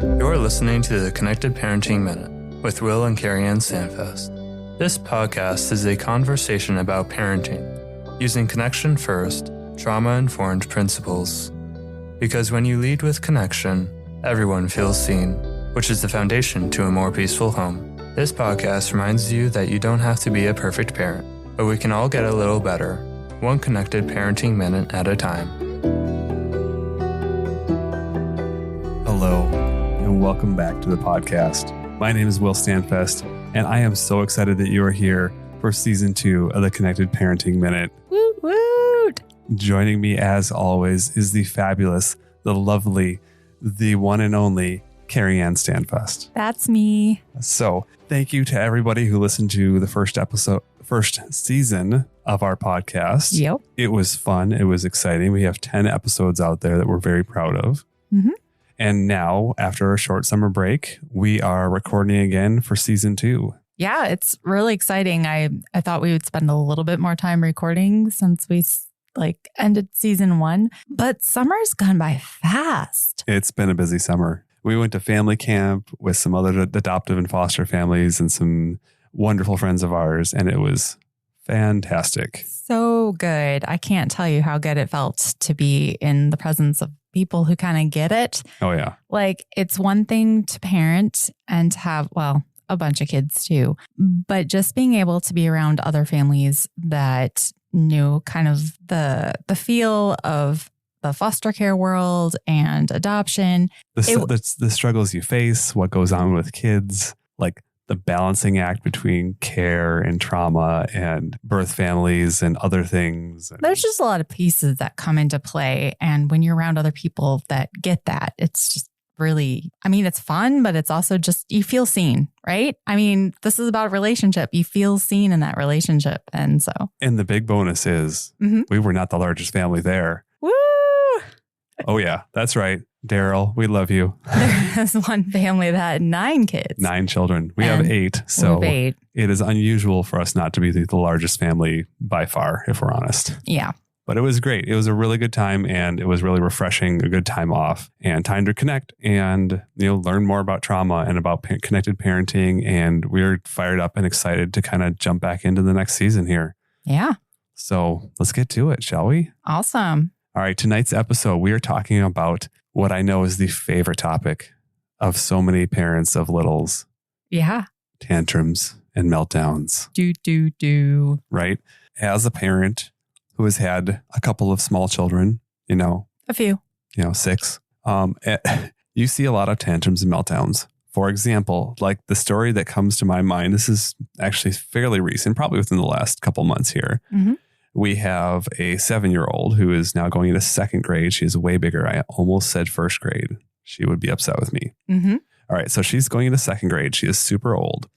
You're listening to the Connected Parenting Minute with Will and CarrieAnn Standfest. This podcast is a conversation about parenting, using connection first, trauma-informed principles. Because when you lead with connection, everyone feels seen, which is the foundation to a more peaceful home. This podcast reminds you that you don't have to be a perfect parent, but we can all get a little better, one connected parenting minute at a time. Hello, and welcome back to the podcast. My name is Will Standfest, and I am so excited that you are here for Season 2 of the Connected Parenting Minute. Woot woot! Joining me, as always, is the fabulous, the lovely, the one and only CarrieAnn Standfest. That's me. So, thank you to everybody who listened to the first season of our podcast. Yep. It was fun. It was exciting. We have 10 episodes out there that we're very proud of. Mm-hmm. And now, after a short summer break, we are recording again for Season 2. Yeah, it's really exciting. I thought we would spend a little bit more time recording since we ended Season 1, but summer's gone by fast. It's been a busy summer. We went to family camp with some other adoptive and foster families and some wonderful friends of ours, and it was fantastic. So good. I can't tell you how good it felt to be in the presence of people who kind of get it. Oh, yeah. Like, it's one thing to parent and to have, a bunch of kids too, but just being able to be around other families that knew kind of the feel of the foster care world and adoption. The struggles you face, what goes on with kids, like the balancing act between care and trauma and birth families and other things. There's just a lot of pieces that come into play. And when you're around other people that get that, it's just really, it's fun, but it's also just, you feel seen, right? This is about a relationship. You feel seen in that relationship. And the big bonus is we were not the largest family there. Woo! Oh, yeah, that's right. Daryl, we love you. There's one family that had 9 kids. 9 children. We have 8. So it is unusual for us not to be the largest family by far, if we're honest. Yeah. But it was great. It was a really good time, and it was really refreshing, a good time off and time to connect and, learn more about trauma and about connected parenting. And we're fired up and excited to kind of jump back into the next season here. Yeah. So let's get to it, shall we? Awesome. All right. Tonight's episode, we are talking about what I know is the favorite topic of so many parents of littles. Yeah. Tantrums and meltdowns. Do. Right? As a parent who has had a couple of small children, a few, 6, you see a lot of tantrums and meltdowns. For example, like the story that comes to my mind, this is actually fairly recent, probably within the last couple months here. Mm-hmm. We have a 7-year-old who is now going into 2nd grade. She is way bigger. I almost said 1st grade. She would be upset with me. Mm-hmm. All right. So she's going into 2nd grade. She is super old.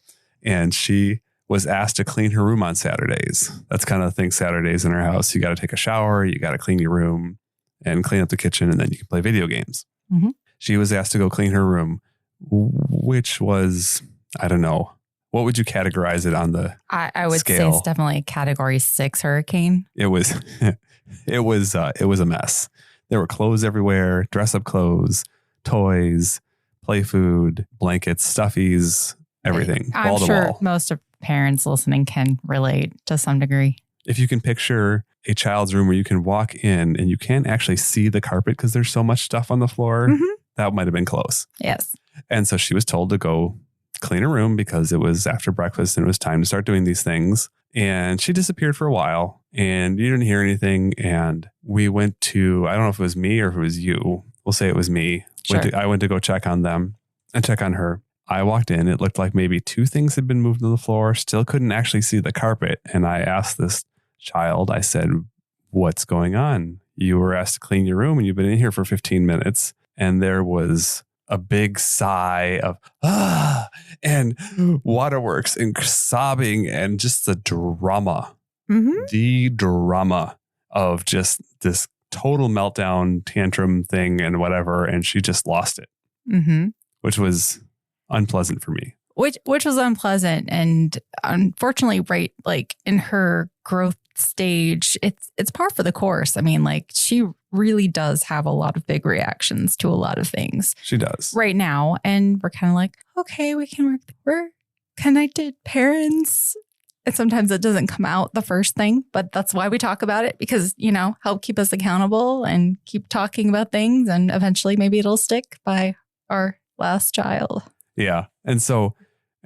And she was asked to clean her room on Saturdays. That's kind of the thing, Saturdays in her house. You got to take a shower. You got to clean your room and clean up the kitchen. And then you can play video games. Mm-hmm. She was asked to go clean her room, which was, I don't know. What would you categorize it on the I would scale? say it's definitely category 6 hurricane. It was a mess. There were clothes everywhere, dress up clothes, toys, play food, blankets, stuffies, everything. I'm wall to sure wall. most of parents listening can relate to some degree. If you can picture a child's room where you can walk in and you can't actually see the carpet because there's so much stuff on the floor, that might have been close. Yes. And so she was told to go clean her room because it was after breakfast and it was time to start doing these things. And she disappeared for a while and you didn't hear anything. And we went to, I don't know if it was me or if it was you. We'll say it was me. Sure. I went to go check on them and check on her. I walked in. It looked like maybe 2 things had been moved to the floor. Still couldn't actually see the carpet. And I asked this child, I said, what's going on? You were asked to clean your room and you've been in here for 15 minutes. And there was a big sigh of, and waterworks and sobbing and just the drama of just this total meltdown, tantrum thing and whatever. And she just lost it, which was unpleasant for me. Which was unpleasant. And unfortunately, right, like in her growth stage, it's par for the course. I mean, like, she really does have a lot of big reactions to a lot of things. She does. Right now. And we're kind of like, okay, we're connected parents. And sometimes it doesn't come out the first thing, but that's why we talk about it, because, help keep us accountable and keep talking about things. And eventually maybe it'll stick by our last child. Yeah. And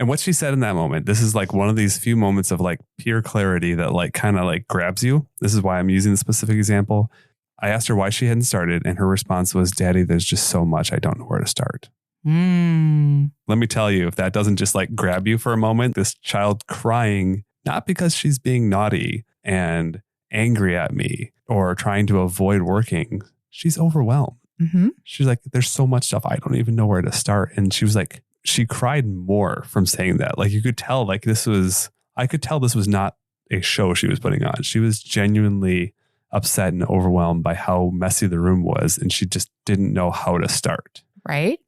what she said in that moment, this is like one of these few moments of like pure clarity that like kind of like grabs you. This is why I'm using the specific example. I asked her why she hadn't started, and her response was, Daddy, there's just so much. I don't know where to start. Let me tell you, if that doesn't just like grab you for a moment, this child crying, not because she's being naughty and angry at me or trying to avoid working. She's overwhelmed. Mm-hmm. She's like, there's so much stuff. I don't even know where to start. And she was like, she cried more from saying that. Like, you could tell, like, I could tell this was not a show she was putting on. She was genuinely upset and overwhelmed by how messy the room was. And she just didn't know how to start. Right.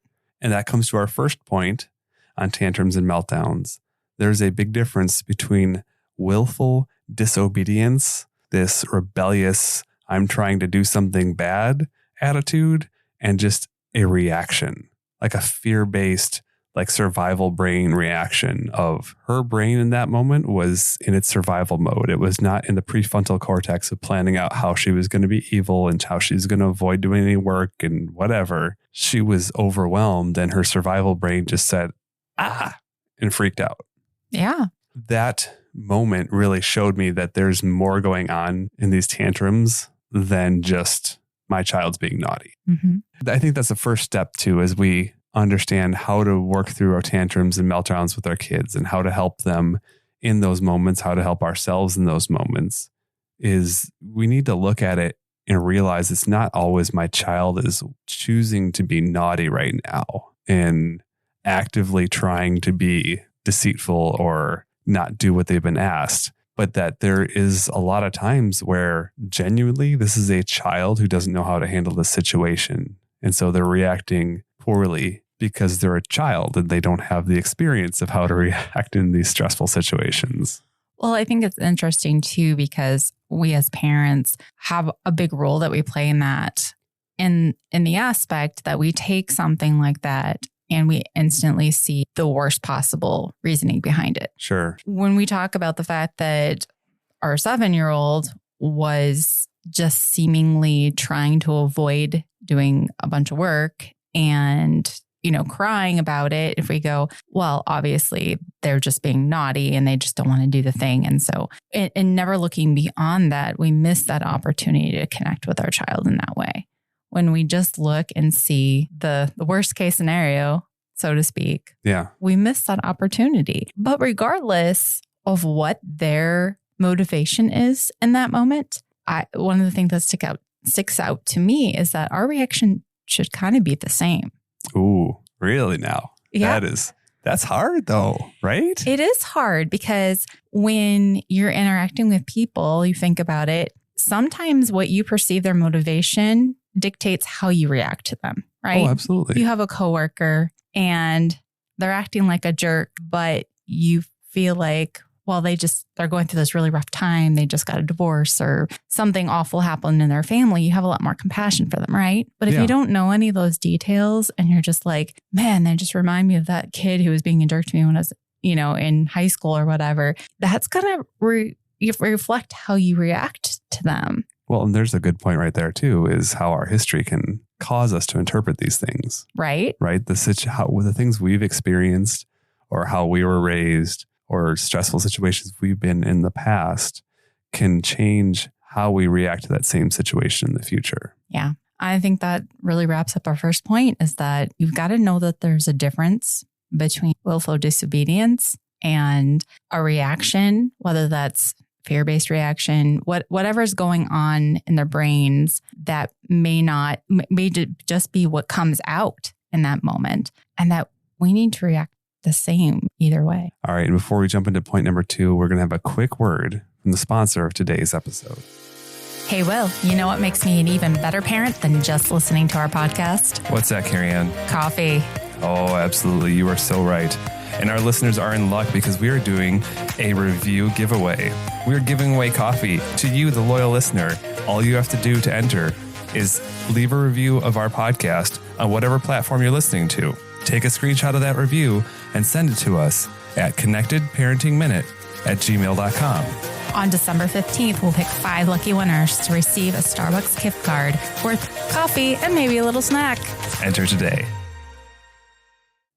And that comes to our first point on tantrums and meltdowns. There's a big difference between willful disobedience, this rebellious, I'm trying to do something bad attitude, and just a reaction, like a fear-based, like survival brain reaction of her brain in that moment was in its survival mode. It was not in the prefrontal cortex of planning out how she was going to be evil and how she's going to avoid doing any work and whatever. She was overwhelmed, and her survival brain just said, and freaked out. Yeah. That moment really showed me that there's more going on in these tantrums than just my child's being naughty. Mm-hmm. I think that's the first step too, as we understand how to work through our tantrums and meltdowns with our kids and how to help them in those moments, how to help ourselves in those moments, is we need to look at it and realize it's not always my child is choosing to be naughty right now and actively trying to be deceitful or not do what they've been asked, but that there is a lot of times where genuinely this is a child who doesn't know how to handle the situation. And so they're reacting poorly because they're a child and they don't have the experience of how to react in these stressful situations. Well, I think it's interesting too, because we as parents have a big role that we play in that, in the aspect that we take something like that and we instantly see the worst possible reasoning behind it. Sure. When we talk about the fact that our 7-year-old was just seemingly trying to avoid doing a bunch of work and, crying about it, if we go, well, obviously they're just being naughty and they just don't want to do the thing. And so, and never looking beyond that, we miss that opportunity to connect with our child in that way. When we just look and see the worst case scenario, so to speak, we miss that opportunity. But regardless of what their motivation is in that moment, one of the things that sticks out to me is that our reaction should kind of be the same. Ooh, really now? Yeah. That's hard though, right? It is hard because when you're interacting with people, you think about it, sometimes what you perceive their motivation dictates how you react to them, right? Oh, absolutely. You have a coworker and they're acting like a jerk, but you feel like, well, they're going through this really rough time. They just got a divorce or something awful happened in their family. You have a lot more compassion for them, right? But if you don't know any of those details and you're just like, man, they just remind me of that kid who was being a jerk to me when I was, in high school or whatever, that's going to reflect how you react to them. Well, and there's a good point right there too, is how our history can cause us to interpret these things. Right. Right. The things we've experienced or how we were raised or stressful situations we've been in the past can change how we react to that same situation in the future. Yeah. I think that really wraps up our first point, is that you've got to know that there's a difference between willful disobedience and a reaction, whether that's fear-based reaction, whatever's going on in their brains that may just be what comes out in that moment, and that we need to react the same either way. All right. And before we jump into point number 2, we're going to have a quick word from the sponsor of today's episode. Hey, Will, you know what makes me an even better parent than just listening to our podcast? What's that, CarrieAnn? Coffee. Oh, absolutely. You are so right. And our listeners are in luck because we are doing a review giveaway. We're giving away coffee to you, the loyal listener. All you have to do to enter is leave a review of our podcast on whatever platform you're listening to. Take a screenshot of that review and send it to us at connectedparentingminute@gmail.com. On December 15th, we'll pick 5 lucky winners to receive a Starbucks gift card worth coffee and maybe a little snack. Enter today.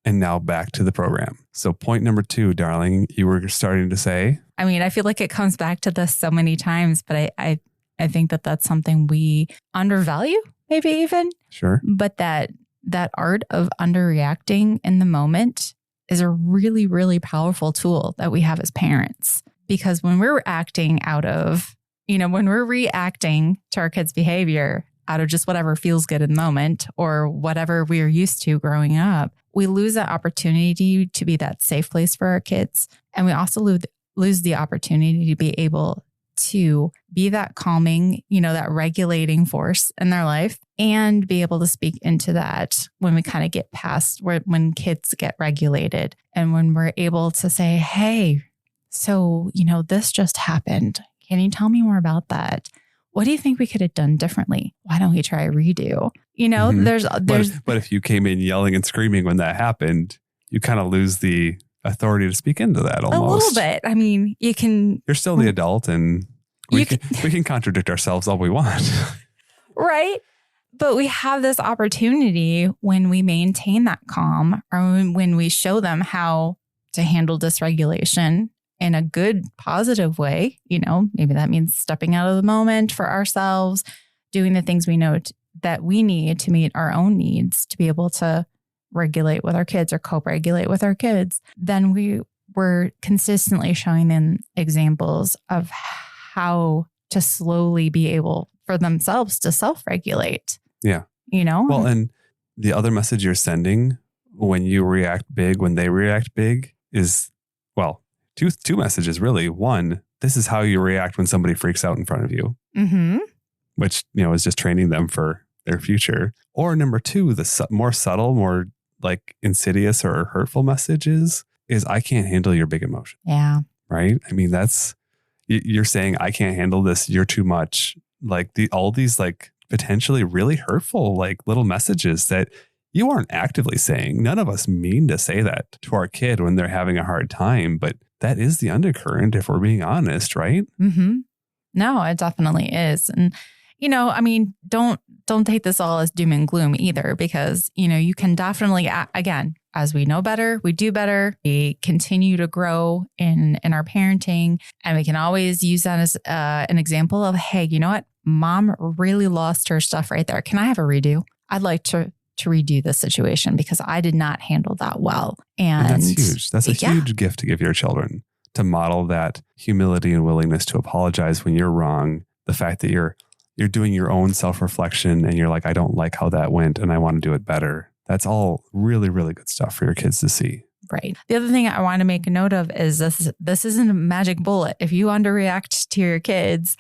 And now back to the program. So point number 2, darling, you were starting to say? I mean, I feel like it comes back to this so many times, but I think that that's something we undervalue, maybe even. Sure. But that art of underreacting in the moment is a really, really powerful tool that we have as parents. Because when we're acting out of, when we're reacting to our kids' behavior out of just whatever feels good in the moment or whatever we are used to growing up, we lose that opportunity to be that safe place for our kids. And we also lose the opportunity to be able to be that calming, that regulating force in their life and be able to speak into that when we kind of get past when kids get regulated and when we're able to say, hey, so, this just happened. Can you tell me more about that? What do you think we could have done differently? Why don't we try a redo? Mm-hmm. But if you came in yelling and screaming when that happened, you kind of lose the authority to speak into that almost. A little bit. I mean, you're still the adult and we can contradict ourselves all we want. Right. But we have this opportunity when we maintain that calm or when we show them how to handle dysregulation in a good, positive way. Maybe that means stepping out of the moment for ourselves, doing the things we know that we need to meet our own needs to be able to regulate with our kids or co-regulate with our kids. Then we're consistently showing them examples of how to slowly be able for themselves to self-regulate. Yeah. Well, and the other message you're sending when you react big, when they react big is, well, two messages really. One, this is how you react when somebody freaks out in front of you, mm-hmm. which, is just training them for their future. Or number 2, the more subtle, more like insidious or hurtful messages is I can't handle your big emotion. Yeah. Right. I mean, you're saying I can't handle this. You're too much. Like all these like potentially really hurtful, like little messages that you aren't actively saying. None of us mean to say that to our kid when they're having a hard time, but that is the undercurrent if we're being honest, right? Mm-hmm. No, it definitely is. And, I mean, don't take this all as doom and gloom either, because, you can definitely, again, as we know better, we do better. We continue to grow in our parenting, and we can always use that as an example of, hey, you know what? Mom really lost her stuff right there. Can I have a redo? I'd like to redo this situation because I did not handle that well. And that's huge. That's a huge gift to give your children, to model that humility and willingness to apologize when you're wrong. The fact that you're doing your own self-reflection and you're like, I don't like how that went and I want to do it better. That's all really, really good stuff for your kids to see. Right. The other thing I want to make a note of is this isn't a magic bullet. If you underreact to your kids,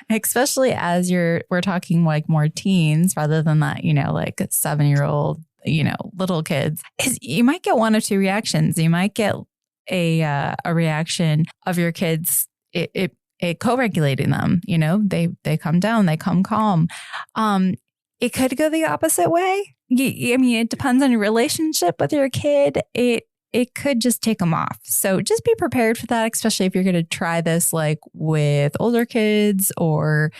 especially as we're talking like more teens rather than that, like 7-year-old, little kids, you might get 1 or 2 reactions. You might get a reaction of your kids, it co-regulating them, they come down, they come calm. It could go the opposite way. I mean, it depends on your relationship with your kid. It could just take them off. So just be prepared for that, especially if you're going to try this like with older kids or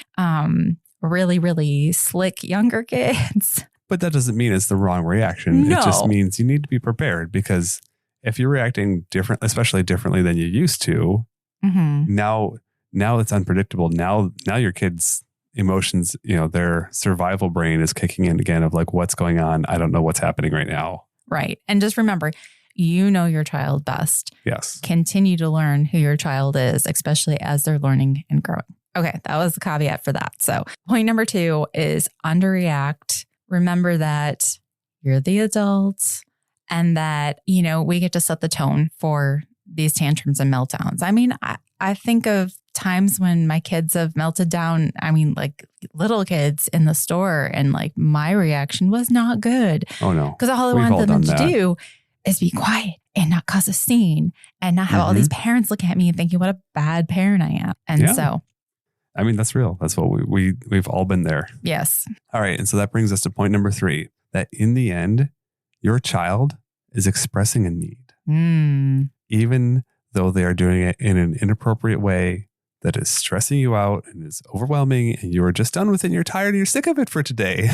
really, really slick younger kids. But that doesn't mean it's the wrong reaction. No. It just means you need to be prepared, because if you're reacting especially differently than you used to, mm-hmm. now it's unpredictable. Now your kids' emotions, their survival brain is kicking in again of like, what's going on? I don't know what's happening right now. Right. And just remember, you know your child best. Yes. Continue to learn who your child is, especially as they're learning and growing. Okay, that was the caveat for that. So point number 2 is underreact. Remember that you're the adult and that, we get to set the tone for these tantrums and meltdowns. I mean, I think of times when my kids have melted down. I mean, like little kids in the store, and like my reaction was not good. Oh no. Because all I We've all wanted them done to that. do is be quiet and not cause a scene and not have all these parents looking at me and thinking what a bad parent I am. And so, I mean, that's real. That's what we've all been there. yes. All right. And so that brings us to point number 3, that in the end, your child is expressing a need, even though they are doing it in an inappropriate way that is stressing you out and is overwhelming, and you are just done with it and you're tired and you're sick of it for today.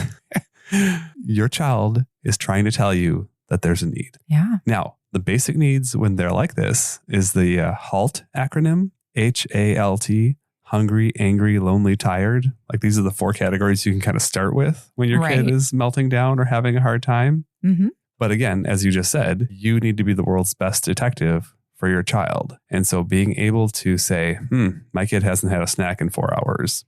Your child is trying to tell you that there's a need. Yeah. Now, the basic needs when they're like this is the HALT acronym, HALT, hungry, angry, lonely, tired. Like these are the 4 categories you can kind of start with when your kid is melting down or having a hard time. Mm-hmm. But again, as you just said, you need to be the world's best detective for your child. And so being able to say, my kid hasn't had a snack in 4 hours,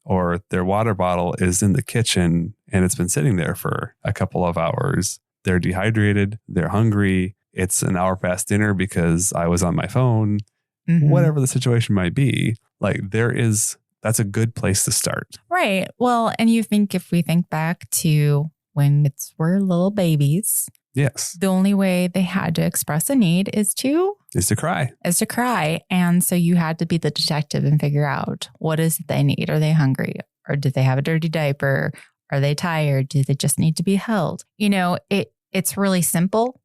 or their water bottle is in the kitchen and it's been sitting there for a couple of hours. They're dehydrated. They're hungry. It's an hour past dinner because I was on my phone. Whatever the situation might be, like that's a good place to start. Right. Well, and if we think back to when kids were little babies, yes, the only way they had to express a need is to cry. And so you had to be the detective and figure out what is it they need. Are they hungry? Or did they have a dirty diaper? Are they tired? Do they just need to be held? It's really simple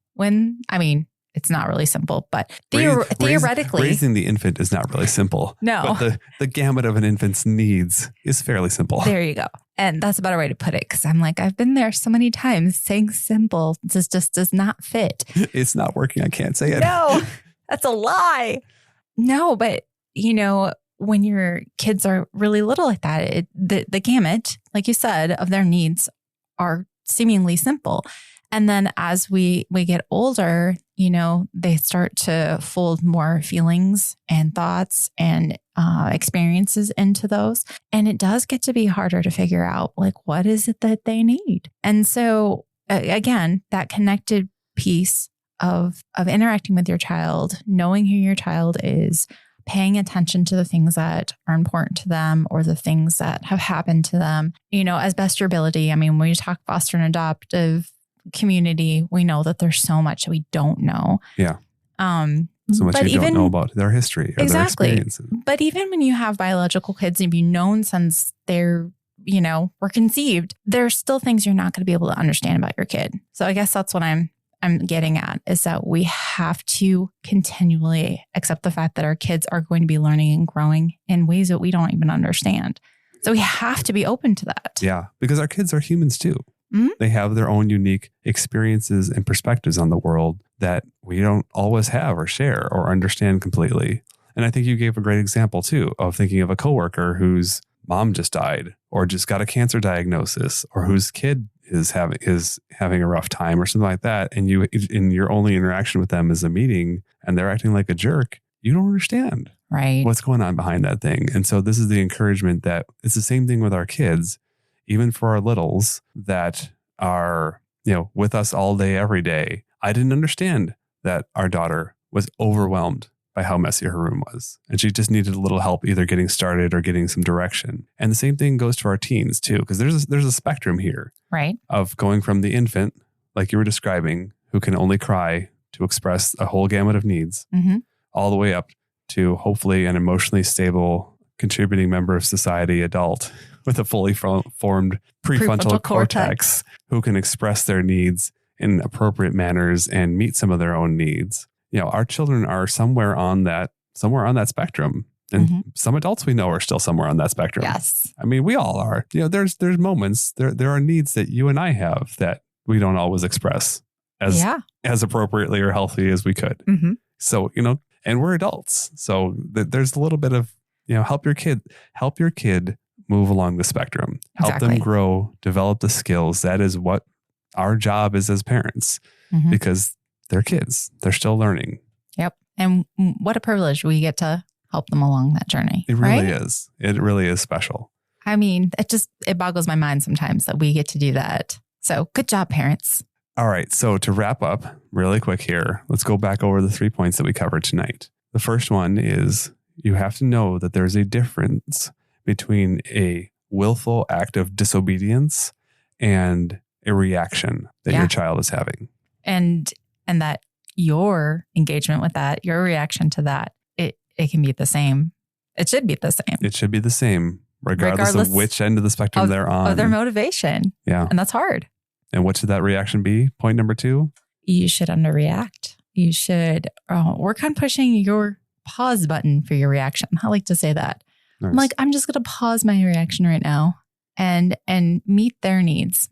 it's not really simple, but theoretically, raising the infant is not really simple. No, but the gamut of an infant's needs is fairly simple. There you go. And that's a better way to put it. Because I'm like, I've been there so many times saying simple just does not fit. It's not working. I can't say it. No, that's a lie. No, but when your kids are really little like that, the gamut, like you said, of their needs are seemingly simple. And then as we get older, they start to fold more feelings and thoughts and experiences into those. And it does get to be harder to figure out, like, what is it that they need? And so, again, that connected piece of interacting with your child, knowing who your child is, paying attention to the things that are important to them or the things that have happened to them, as best your ability. I mean, when you talk foster and adoptive community, we know that there's so much we don't know. Yeah. So much you don't know about their history or their experiences. But even when you have biological kids and you've known since they're, were conceived, there's still things you're not going to be able to understand about your kid. So I guess that's what I'm getting at, is that we have to continually accept the fact that our kids are going to be learning and growing in ways that we don't even understand. So we have to be open to that. Yeah, because our kids are humans too. Mm-hmm. They have their own unique experiences and perspectives on the world that we don't always have or share or understand completely. And I think you gave a great example too of thinking of a coworker whose mom just died or just got a cancer diagnosis or whose kid is having a rough time or something like that. And your only interaction with them is a meeting and they're acting like a jerk. You don't understand what's going on behind that thing. And so this is the encouragement that it's the same thing with our kids. Even for our littles that are, with us all day, every day. I didn't understand that our daughter was overwhelmed by how messy her room was. And she just needed a little help either getting started or getting some direction. And the same thing goes to our teens too, because there's a spectrum here. Right. Of going from the infant, like you were describing, who can only cry to express a whole gamut of needs, all the way up to hopefully an emotionally stable, contributing member of society, adult, with a fully formed prefrontal cortex who can express their needs in appropriate manners and meet some of their own needs. Our children are somewhere on that spectrum. And some adults we know are still somewhere on that spectrum. Yes. I mean, we all are. There's moments, there are needs that you and I have that we don't always express as appropriately or healthy as we could. Mm-hmm. So, and we're adults. So there's a little bit of, help your kid move along the spectrum, help them grow, develop the skills. That is what our job is as parents, because they're kids. They're still learning. Yep. And what a privilege we get to help them along that journey. It really is. It really is special. I mean, it boggles my mind sometimes that we get to do that. So good job, parents. All right. So to wrap up really quick here, let's go back over the 3 points that we covered tonight. The first one is you have to know that there's a difference between a willful act of disobedience and a reaction that your child is having. And that your engagement with that, your reaction to that, it can be the same. It should be the same. It should be the same, regardless of which end of the spectrum they're on. Of their motivation. Yeah. And that's hard. And what should that reaction be? Point number 2? You should underreact. You should work on pushing your pause button for your reaction. I like to say that. Nice. I'm just going to pause my reaction right now and meet their needs,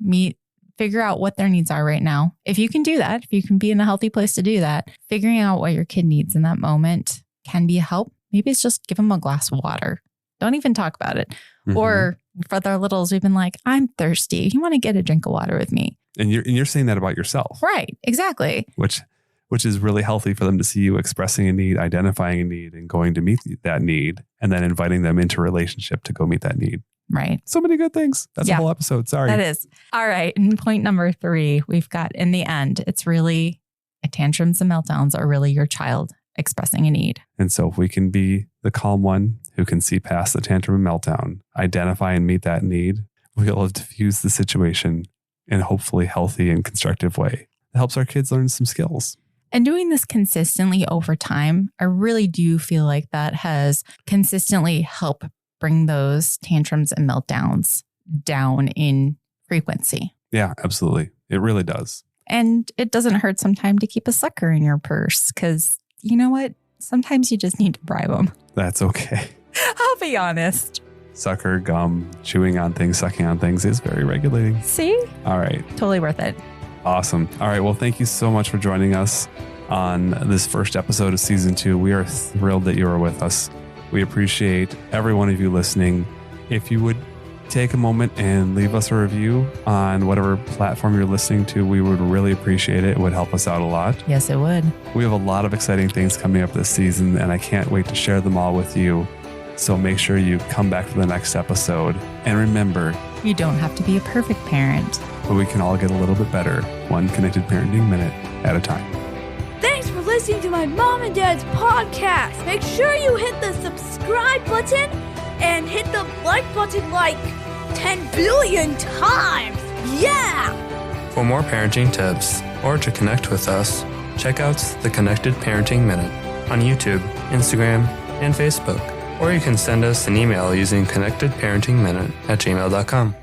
figure out what their needs are right now. If you can do that, if you can be in a healthy place to do that, figuring out what your kid needs in that moment can be a help. Maybe it's just give them a glass of water. Don't even talk about it. Mm-hmm. Or for their littles, we've been like, I'm thirsty. You want to get a drink of water with me? And you're saying that about yourself. Right. Exactly. Which is really healthy for them to see you expressing a need, identifying a need, and going to meet that need, and then inviting them into a relationship to go meet that need. Right. So many good things. That's a whole episode. Sorry. That is. All right. And point number 3, we've got in the end, it's really tantrums and meltdowns are really your child expressing a need. And so if we can be the calm one who can see past the tantrum and meltdown, identify and meet that need, we'll have diffused the situation in a hopefully healthy and constructive way. It helps our kids learn some skills. And doing this consistently over time, I really do feel like that has consistently helped bring those tantrums and meltdowns down in frequency. Yeah, absolutely. It really does. And it doesn't hurt sometimes to keep a sucker in your purse because you know what? Sometimes you just need to bribe them. That's okay. I'll be honest. Sucker, gum, chewing on things, sucking on things is very regulating. See? All right. Totally worth it. Awesome. All right. Well, thank you so much for joining us on this first episode of season 2. We are thrilled that you are with us. We appreciate every one of you listening. If you would take a moment and leave us a review on whatever platform you're listening to, we would really appreciate it. It would help us out a lot. Yes, it would. We have a lot of exciting things coming up this season, and I can't wait to share them all with you. So make sure you come back for the next episode. And remember, you don't have to be a perfect parent, but we can all get a little bit better, one connected parenting minute at a time. Thanks for listening to my mom and dad's podcast. Make sure you hit the subscribe button and hit the like button like 10 billion times. Yeah! For more parenting tips or to connect with us, check out the Connected Parenting Minute on YouTube, Instagram, and Facebook. Or you can send us an email using connectedparentingminute@gmail.com.